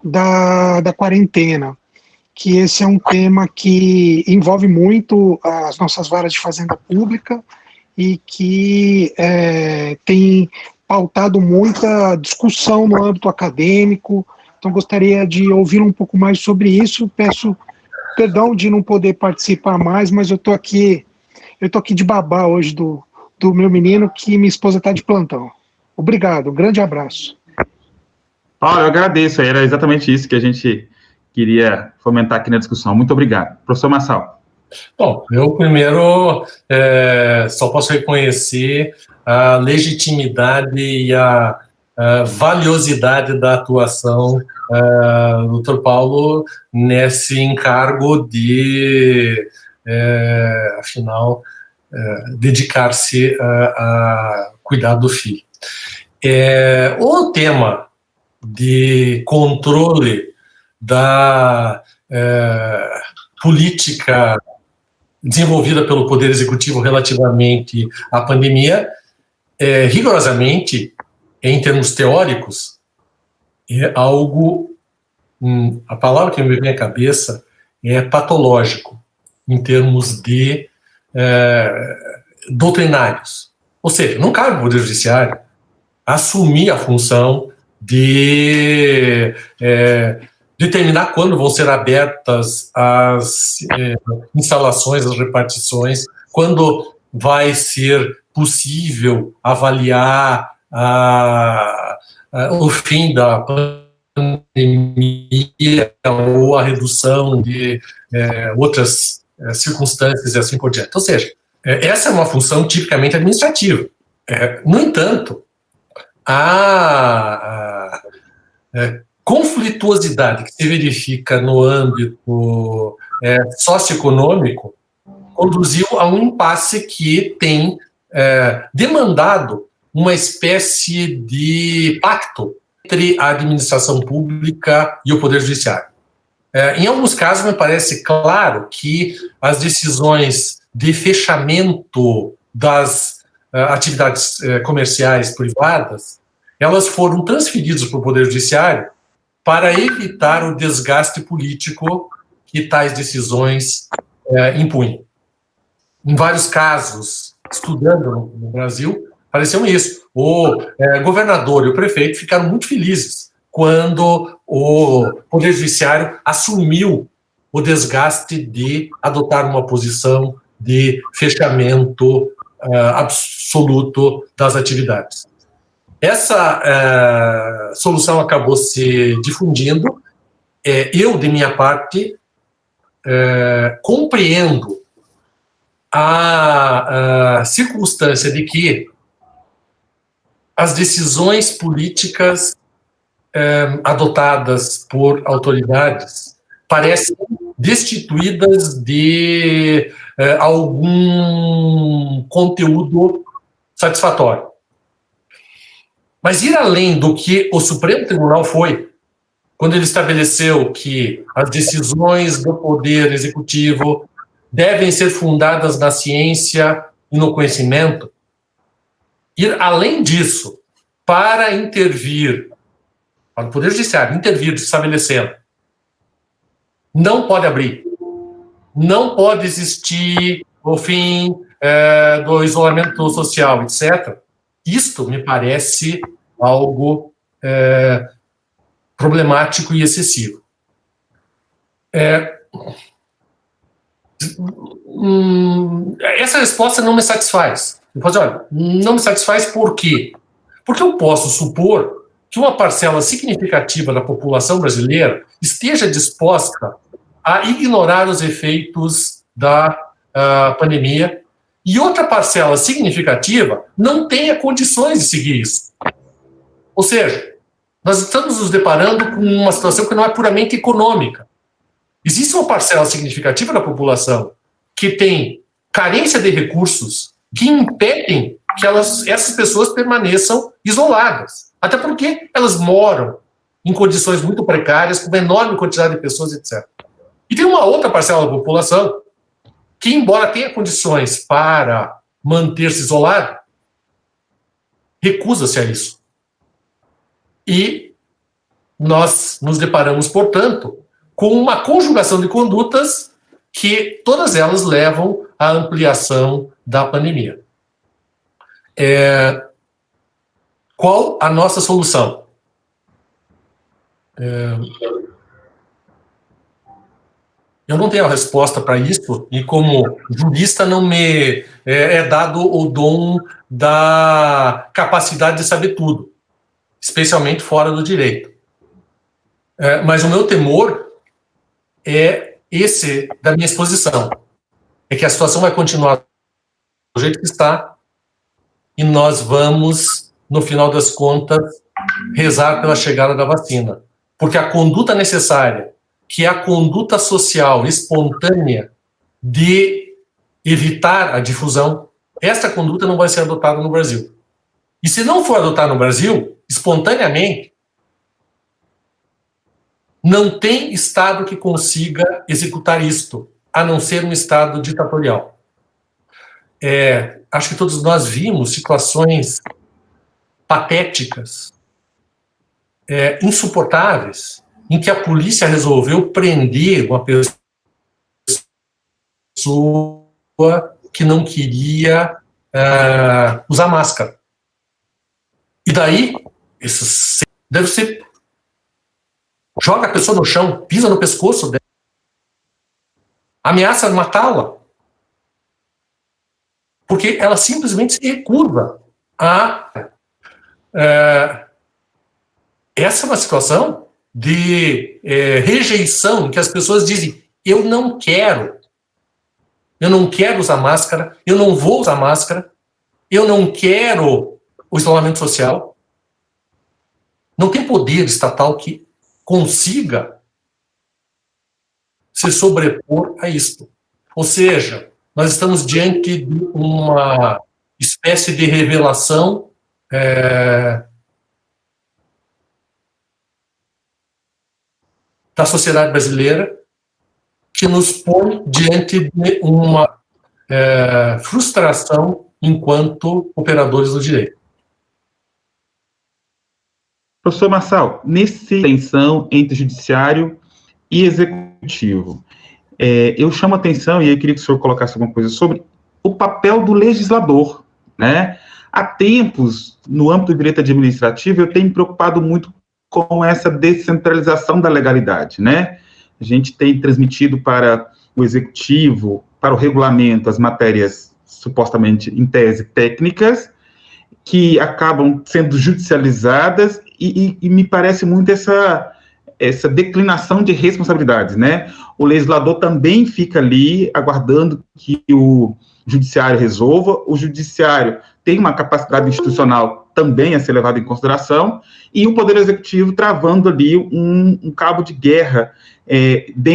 da quarentena, que esse é um tema que envolve muito as nossas varas de fazenda pública e que tem pautado muita discussão no âmbito acadêmico. Então, gostaria de ouvir um pouco mais sobre isso. Peço perdão de não poder participar mais, mas eu estou aqui de babá hoje do meu menino, que minha esposa está de plantão. Obrigado, um grande abraço. Paulo, eu agradeço, era exatamente isso que a gente queria fomentar aqui na discussão. Muito obrigado. Professor Marçal. Bom, eu primeiro só posso reconhecer a legitimidade e a valiosidade da atuação do Dr. Paulo nesse encargo de, afinal, dedicar-se a cuidar do filho. O tema de controle da política desenvolvida pelo Poder Executivo relativamente à pandemia, rigorosamente, em termos teóricos, é algo, a palavra que me vem à cabeça é patológico, em termos de doutrinários. Ou seja, não cabe ao Poder Judiciário assumir a função de determinar quando vão ser abertas as instalações, as repartições, quando vai ser possível avaliar o fim da pandemia ou a redução de outras circunstâncias e assim por diante. Ou seja, essa é uma função tipicamente administrativa. No entanto, a conflituosidade que se verifica no âmbito socioeconômico conduziu a um impasse que tem demandado uma espécie de pacto entre a administração pública e o Poder Judiciário. Em alguns casos, me parece claro que as decisões de fechamento das atividades comerciais privadas, elas foram transferidas para o Poder Judiciário para evitar o desgaste político que tais decisões impunham. Em vários casos, estudando no Brasil, pareceu isso. O governador e o prefeito ficaram muito felizes quando o Poder Judiciário assumiu o desgaste de adotar uma posição de fechamento absoluto das atividades. Essa solução acabou se difundindo. Eu, de minha parte, compreendo a circunstância de que as decisões políticas adotadas por autoridades parecem destituídas de algum conteúdo satisfatório. Mas ir além do que o Supremo Tribunal foi, quando ele estabeleceu que as decisões do Poder Executivo devem ser fundadas na ciência e no conhecimento, ir além disso para intervir, para o Poder Judiciário intervir, estabelecendo, não pode abrir, não pode existir o fim do isolamento social, etc. Isto me parece algo problemático e excessivo. Essa resposta não me satisfaz. Olha, não me satisfaz por quê? Porque eu posso supor que uma parcela significativa da população brasileira esteja disposta a ignorar os efeitos da pandemia e outra parcela significativa não tenha condições de seguir isso. Ou seja, nós estamos nos deparando com uma situação que não é puramente econômica. Existe uma parcela significativa da população que tem carência de recursos que impedem que essas pessoas permaneçam isoladas. Até porque elas moram em condições muito precárias, com uma enorme quantidade de pessoas, etc. E tem uma outra parcela da população que, embora tenha condições para manter-se isolado, recusa-se a isso. E nós nos deparamos, portanto, com uma conjugação de condutas que todas elas levam à ampliação da pandemia. Qual a nossa solução? Eu não tenho a resposta para isso, e como jurista não me é dado o dom da capacidade de saber tudo, especialmente fora do direito. Mas o meu temor é esse da minha exposição, é que a situação vai continuar do jeito que está e nós vamos, no final das contas, rezar pela chegada da vacina. Porque a conduta necessária, que é a conduta social espontânea de evitar a difusão, essa conduta não vai ser adotada no Brasil. E se não for adotada no Brasil, espontaneamente, não tem Estado que consiga executar isto, a não ser um Estado ditatorial. Acho que todos nós vimos situações patéticas, insuportáveis, em que a polícia resolveu prender uma pessoa que não queria usar máscara. E daí, isso deve ser joga a pessoa no chão, pisa no pescoço dela, ameaça matá-la, porque ela simplesmente se recusa a... essa é uma situação de rejeição, em que as pessoas dizem, eu não quero usar máscara, eu não vou usar máscara, eu não quero o isolamento social. Não tem poder estatal que consiga se sobrepor a isto. Ou seja, nós estamos diante de uma espécie de revelação da sociedade brasileira que nos põe diante de uma frustração enquanto operadores do direito. Professor Marçal, nessa tensão entre judiciário e executivo, eu chamo a atenção, e eu queria que o senhor colocasse alguma coisa sobre o papel do legislador, né? Há tempos, no âmbito do direito administrativo, eu tenho me preocupado muito com essa descentralização da legalidade, né? A gente tem transmitido para o executivo, para o regulamento, as matérias supostamente, em tese, técnicas, que acabam sendo judicializadas, e me parece muito essa declinação de responsabilidades, né? O legislador também fica ali aguardando que o judiciário resolva, o judiciário tem uma capacidade institucional também a ser levada em consideração, e o Poder Executivo travando ali um cabo de guerra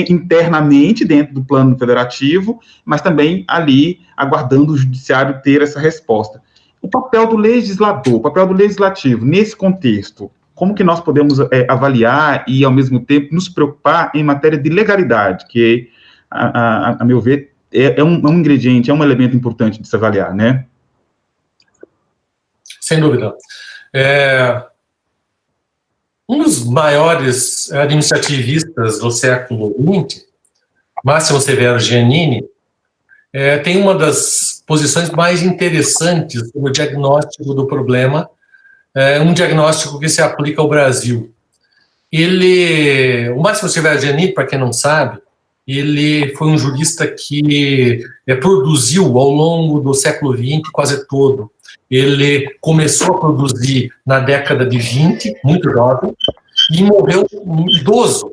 internamente dentro do plano federativo, mas também ali aguardando o judiciário ter essa resposta. O papel do legislador, o papel do legislativo, nesse contexto, como que nós podemos avaliar e, ao mesmo tempo, nos preocupar em matéria de legalidade, que, a meu ver, é um ingrediente, é um elemento importante de se avaliar, né? Sem dúvida. Um dos maiores administrativistas do século XX, Máximo Severo Giannini, tem uma das posições mais interessantes no diagnóstico do problema, um diagnóstico que se aplica ao Brasil. O Máximo Severo Giannini, para quem não sabe, ele foi um jurista que produziu ao longo do século XX quase todo. Ele começou a produzir na década de 20, muito jovem, e morreu idoso,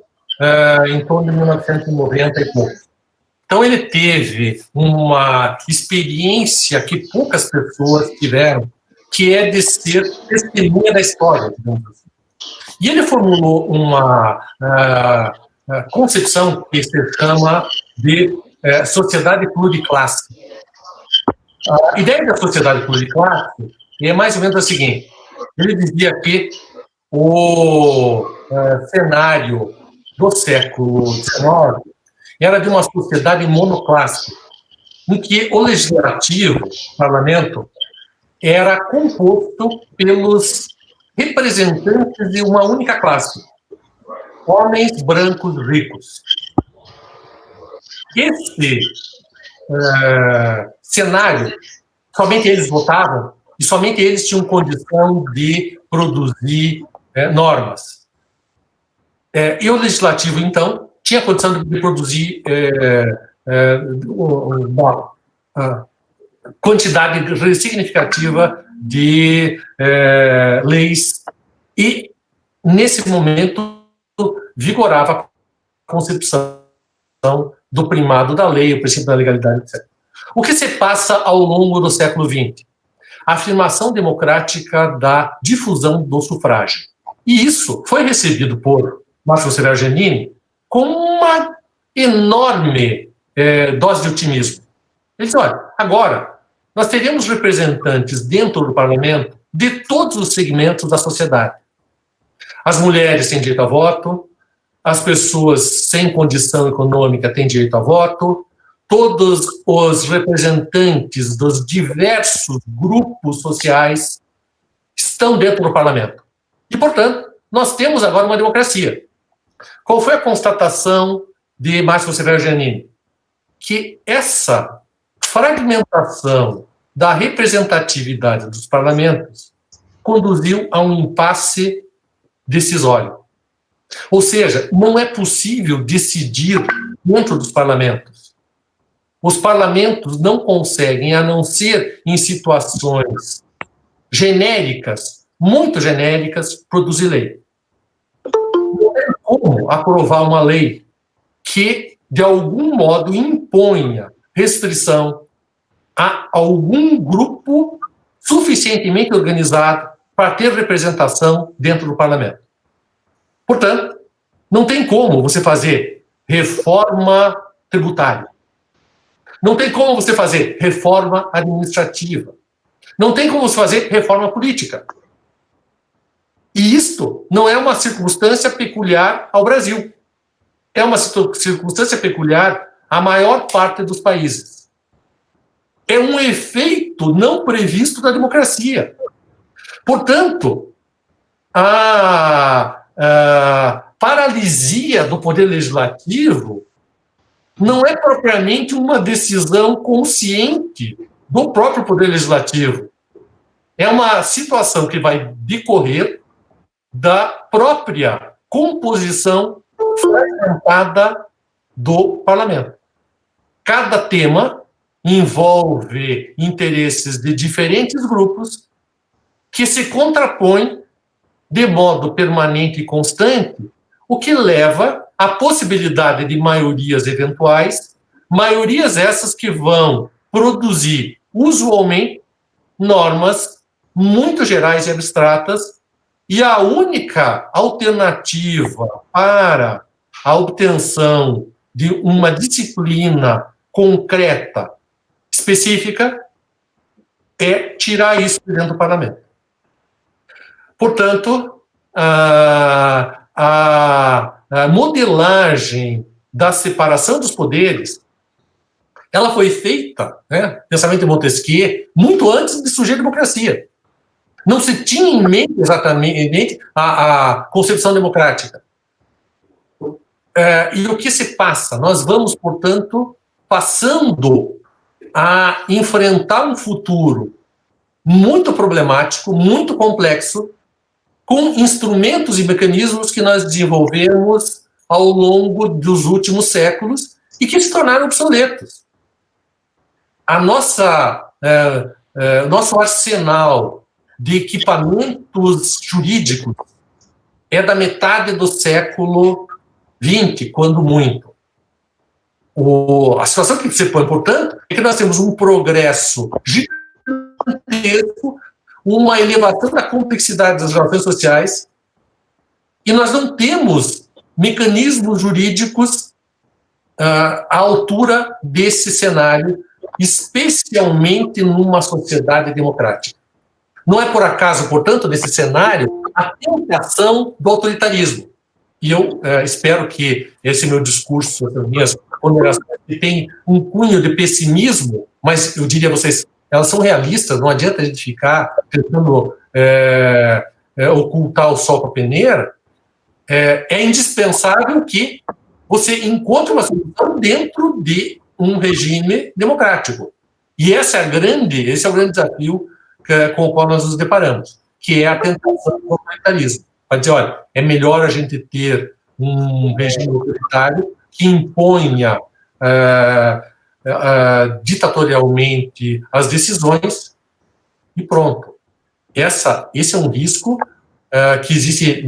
em torno de 1990 e pouco. Então, ele teve uma experiência que poucas pessoas tiveram, que é de ser testemunha da história, digamos assim. E ele formulou uma concepção que se chama de sociedade pluriclasse. A ideia da sociedade pluriclasse é mais ou menos a seguinte: ele dizia que o cenário do século XIX era de uma sociedade monoclasse, em que o legislativo, o parlamento, era composto pelos representantes de uma única classe, homens brancos ricos. Esse cenário, somente eles votavam e somente eles tinham condição de produzir normas. E o legislativo, então, tinha condição de produzir uma quantidade significativa de leis, e, nesse momento, vigorava a concepção do primado da lei, o princípio da legalidade, etc. O que se passa ao longo do século XX? A afirmação democrática da difusão do sufrágio. E isso foi recebido por Máximo Severo Giannini com uma enorme dose de otimismo. Ele disse, olha, agora nós teríamos representantes dentro do parlamento de todos os segmentos da sociedade. As mulheres têm direito a voto, as pessoas sem condição econômica têm direito a voto, todos os representantes dos diversos grupos sociais estão dentro do parlamento. E, portanto, nós temos agora uma democracia. Qual foi a constatação de Máximo Severo Giannini? Que essa fragmentação da representatividade dos parlamentos conduziu a um impasse decisório. Ou seja, não é possível decidir dentro dos parlamentos. Os parlamentos não conseguem, a não ser em situações genéricas, muito genéricas, produzir lei. Não tem como aprovar uma lei que, de algum modo, imponha restrição a algum grupo suficientemente organizado para ter representação dentro do parlamento. Portanto, não tem como você fazer reforma tributária. Não tem como você fazer reforma administrativa. Não tem como você fazer reforma política. E isto não é uma circunstância peculiar ao Brasil. É uma circunstância peculiar à maior parte dos países. É um efeito não previsto da democracia. Portanto, a paralisia do poder legislativo não é propriamente uma decisão consciente do próprio poder legislativo. É uma situação que vai decorrer da própria composição fragmentada do parlamento. Cada tema envolve interesses de diferentes grupos que se contrapõem de modo permanente e constante, o que leva à possibilidade de maiorias eventuais, maiorias essas que vão produzir, usualmente, normas muito gerais e abstratas, e a única alternativa para a obtenção de uma disciplina concreta, específica, é tirar isso de dentro do parlamento. Portanto, a modelagem da separação dos poderes, ela foi feita, né, pensamento de Montesquieu, muito antes de surgir a democracia. Não se tinha em mente exatamente a concepção democrática. E o que se passa? Nós vamos, portanto, passando a enfrentar um futuro muito problemático, muito complexo, com instrumentos e mecanismos que nós desenvolvemos ao longo dos últimos séculos e que se tornaram obsoletos. Nosso arsenal de equipamentos jurídicos é da metade do século XX, quando muito. A situação que se põe, portanto, é que nós temos um progresso gigantesco, uma elevação da complexidade das relações sociais, e nós não temos mecanismos jurídicos à altura desse cenário, especialmente numa sociedade democrática. Não é por acaso, portanto, nesse cenário, a tentação do autoritarismo. E eu espero que esse meu discurso, essas minhas ponderações, que tem um cunho de pessimismo, mas eu diria a vocês, elas são realistas, não adianta a gente ficar tentando ocultar o sol com a peneira. É indispensável que você encontre uma solução dentro de um regime democrático. E esse é o grande desafio com o qual nós nos deparamos, que é a tentação do autoritarismo. Para dizer, olha, é melhor a gente ter um regime autoritário que imponha ditatorialmente as decisões e pronto. Esse é um risco que existe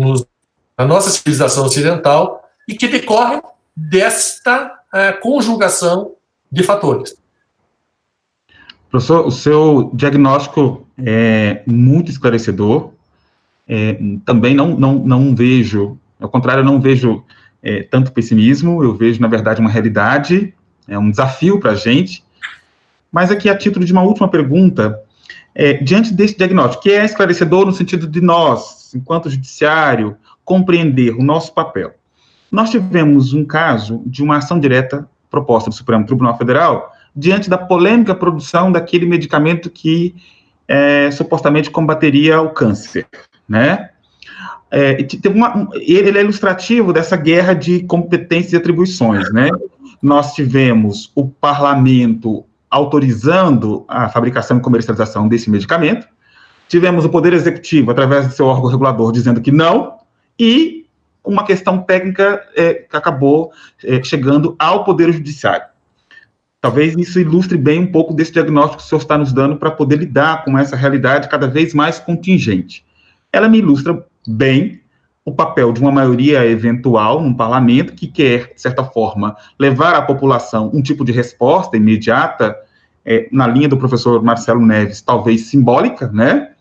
na nossa civilização ocidental e que decorre desta conjugação de fatores. Professor, o seu diagnóstico é muito esclarecedor. Também não vejo, ao contrário, eu não vejo tanto pessimismo, eu vejo, na verdade, uma realidade, um desafio para a gente. Mas aqui, a título de uma última pergunta, diante desse diagnóstico, que é esclarecedor no sentido de nós, enquanto judiciário, compreender o nosso papel. Nós tivemos um caso de uma ação direta proposta do Supremo Tribunal Federal diante da polêmica produção daquele medicamento que supostamente combateria o câncer, né? Ele é ilustrativo dessa guerra de competências e atribuições, né? Nós tivemos o parlamento autorizando a fabricação e comercialização desse medicamento, tivemos o Poder Executivo, através do seu órgão regulador, dizendo que não, e uma questão técnica que acabou chegando ao Poder Judiciário. Talvez isso ilustre bem um pouco desse diagnóstico que o senhor está nos dando para poder lidar com essa realidade cada vez mais contingente. Ela me ilustra bem o papel de uma maioria eventual num parlamento que quer, de certa forma, levar à população um tipo de resposta imediata, na linha do professor Marcelo Neves, talvez simbólica, né?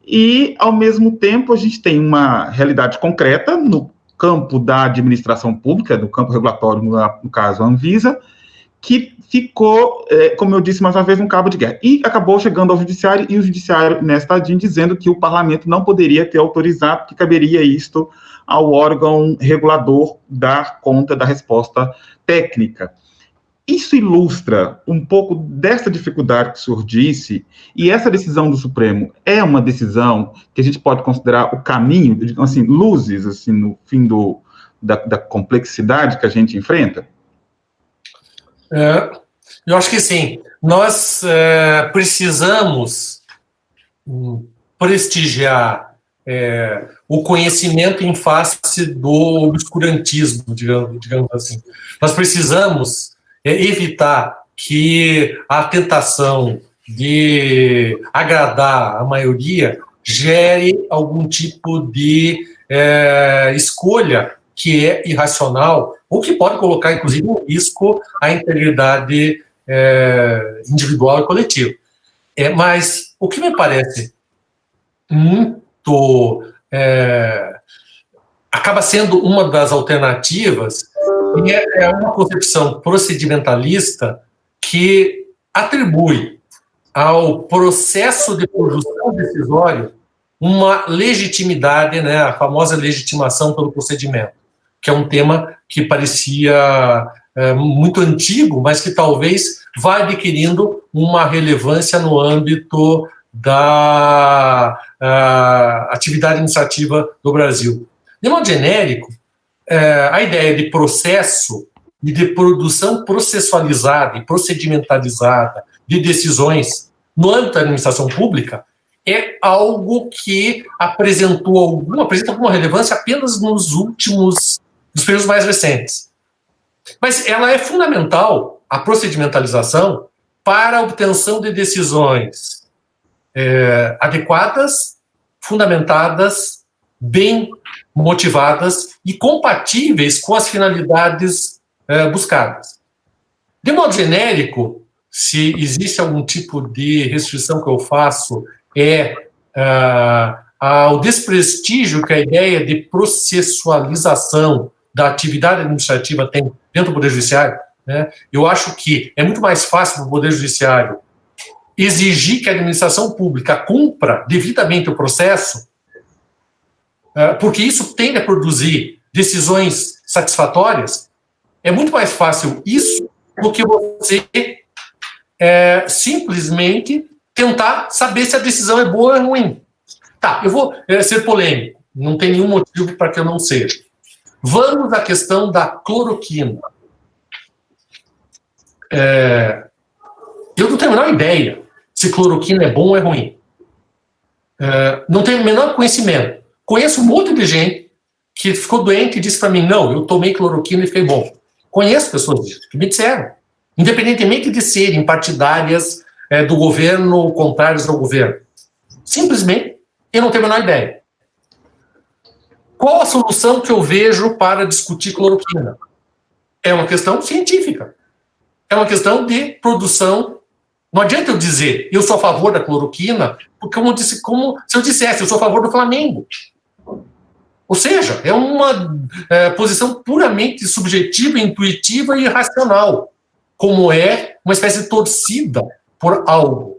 E, ao mesmo tempo, a gente tem uma realidade concreta no campo da administração pública, no campo regulatório, no caso, a Anvisa, que ficou, como eu disse mais uma vez, um cabo de guerra. E acabou chegando ao judiciário, e o judiciário, nesta DIN, dizendo que o parlamento não poderia ter autorizado, que caberia isto ao órgão regulador dar conta da resposta técnica. Isso ilustra um pouco dessa dificuldade que o senhor disse, e essa decisão do Supremo é uma decisão que a gente pode considerar o caminho, assim, luzes, assim, no fim da complexidade que a gente enfrenta? Eu acho que sim. Nós precisamos prestigiar o conhecimento em face do obscurantismo, digamos assim. Nós precisamos evitar que a tentação de agradar a maioria gere algum tipo de escolha que é irracional, ou que pode colocar, inclusive, em risco a integridade individual e coletiva. Mas o que me parece muito... acaba sendo uma das alternativas, e é uma concepção procedimentalista que atribui ao processo de produção decisório uma legitimidade, né, a famosa legitimação pelo procedimento, que é um tema que parecia muito antigo, mas que talvez vá adquirindo uma relevância no âmbito da atividade administrativa do Brasil. De modo genérico, a ideia de processo e de produção processualizada e procedimentalizada de decisões no âmbito da administração pública é algo que apresenta alguma relevância apenas nos períodos mais recentes. Mas ela é fundamental, a procedimentalização, para a obtenção de decisões adequadas, fundamentadas, bem motivadas e compatíveis com as finalidades buscadas. De modo genérico, se existe algum tipo de restrição que eu faço, ao desprestígio que a ideia de processualização da atividade administrativa tem dentro do Poder Judiciário, né? Eu acho que é muito mais fácil para o Poder Judiciário exigir que a administração pública cumpra devidamente o processo, porque isso tende a produzir decisões satisfatórias. É muito mais fácil isso do que você simplesmente tentar saber se a decisão é boa ou é ruim. Tá, eu vou ser polêmico, não tem nenhum motivo para que eu não seja. Vamos à questão da cloroquina. Eu não tenho a menor ideia se cloroquina é bom ou é ruim. Não tenho o menor conhecimento. Conheço um monte de gente que ficou doente e disse para mim, não, eu tomei cloroquina e fiquei bom. Conheço pessoas que me disseram, independentemente de serem partidárias do governo ou contrárias ao governo. Simplesmente, eu não tenho a menor ideia. Qual a solução que eu vejo para discutir cloroquina? É uma questão científica. É uma questão de produção. Não adianta eu dizer, eu sou a favor da cloroquina, porque como se eu dissesse, eu sou a favor do Flamengo. Ou seja, é uma posição puramente subjetiva, intuitiva e irracional, como é uma espécie de torcida por algo.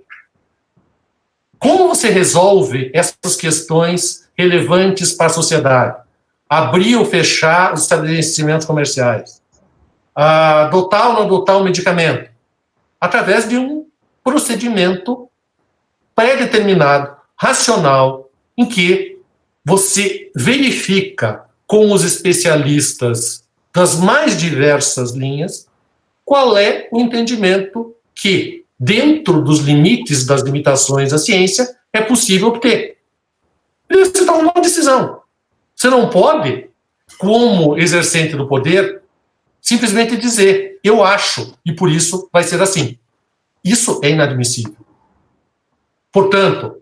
Como você resolve essas questões relevantes para a sociedade? Abrir ou fechar os estabelecimentos comerciais? Adotar ou não adotar um medicamento? Através de um procedimento pré-determinado, racional, em que você verifica com os especialistas das mais diversas linhas qual é o entendimento que, dentro dos limites das limitações da ciência, é possível obter. E você toma uma decisão. Você não pode como exercente do poder, simplesmente dizer, eu acho, e por isso vai ser assim. Isso é inadmissível. Portanto,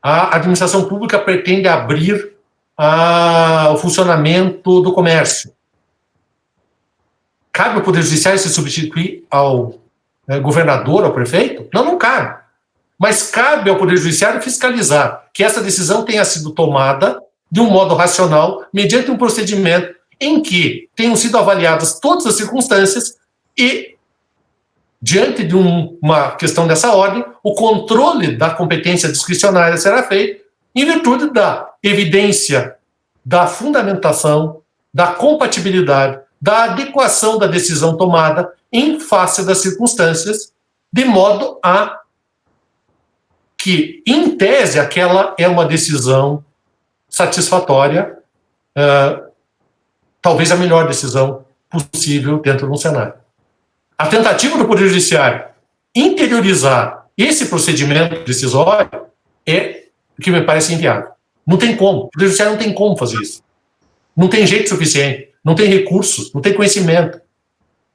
a administração pública pretende abrir o funcionamento do comércio. Cabe ao Poder Judiciário se substituir ao governador, ao prefeito? Não, não cabe. Mas cabe ao Poder Judiciário fiscalizar que essa decisão tenha sido tomada de um modo racional, mediante um procedimento em que tenham sido avaliadas todas as circunstâncias e, diante de uma questão dessa ordem, o controle da competência discricionária será feito em virtude da evidência, da fundamentação, da compatibilidade, da adequação da decisão tomada em face das circunstâncias, de modo a que, em tese, aquela é uma decisão satisfatória, talvez a melhor decisão possível dentro de um cenário. A tentativa do Poder Judiciário interiorizar esse procedimento decisório é o que me parece inviável. Não tem como. O Poder Judiciário não tem como fazer isso. Não tem jeito suficiente, não tem recursos, não tem conhecimento.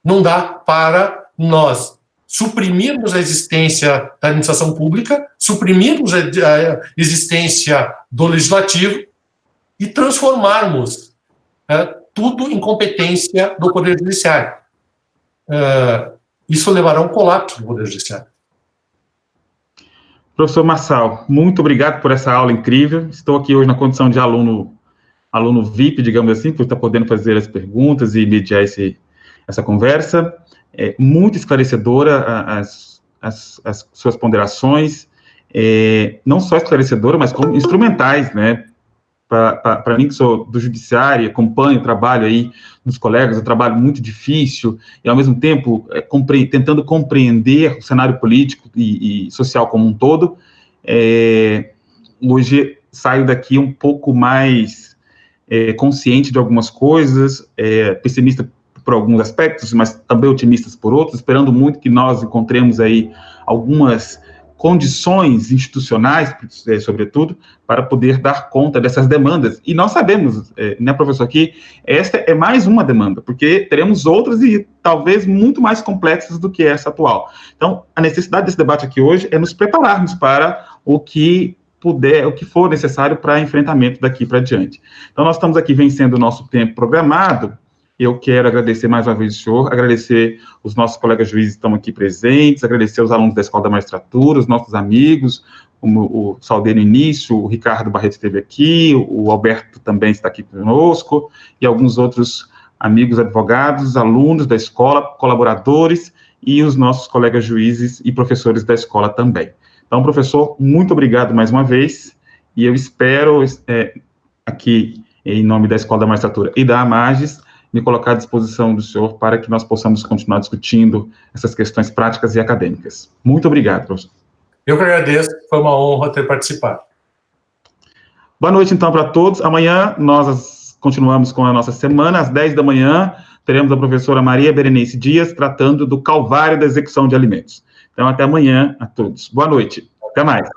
Não dá para nós suprimirmos a existência da administração pública, suprimirmos a existência do legislativo e transformarmos tudo em competência do Poder Judiciário. Isso levará a um colapso do Poder Judiciário. Professor Marçal, muito obrigado por essa aula incrível. Estou aqui hoje na condição de aluno VIP, digamos assim, por estar podendo fazer as perguntas e mediar essa conversa. É muito esclarecedora as suas ponderações, não só esclarecedoras, mas como instrumentais, né? Para mim, que sou do judiciário, acompanho o trabalho aí dos colegas, um trabalho muito difícil, e ao mesmo tempo tentando compreender o cenário político e social como um todo. Hoje saio daqui um pouco mais consciente de algumas coisas, pessimista por alguns aspectos, mas também otimistas por outros, esperando muito que nós encontremos aí algumas condições institucionais, sobretudo, para poder dar conta dessas demandas. E nós sabemos, né, professor, que esta é mais uma demanda, porque teremos outras e talvez muito mais complexas do que essa atual. Então, a necessidade desse debate aqui hoje é nos prepararmos para o que for necessário para enfrentamento daqui para diante. Então, nós estamos aqui vencendo o nosso tempo programado. Eu quero agradecer mais uma vez o senhor, agradecer os nossos colegas juízes que estão aqui presentes, agradecer os alunos da Escola da Magistratura, os nossos amigos, como o Saldeiro no início, o Ricardo Barreto esteve aqui, o Alberto também está aqui conosco, e alguns outros amigos advogados, alunos da escola, colaboradores, e os nossos colegas juízes e professores da escola também. Então, professor, muito obrigado mais uma vez, e eu espero, aqui, em nome da Escola da Magistratura e da AMAGES, me colocar à disposição do senhor para que nós possamos continuar discutindo essas questões práticas e acadêmicas. Muito obrigado, professor. Eu que agradeço, foi uma honra ter participado. Boa noite, então, para todos. Amanhã nós continuamos com a nossa semana, às 10 da manhã, teremos a professora Maria Berenice Dias tratando do calvário da execução de alimentos. Então, até amanhã a todos. Boa noite. Até mais.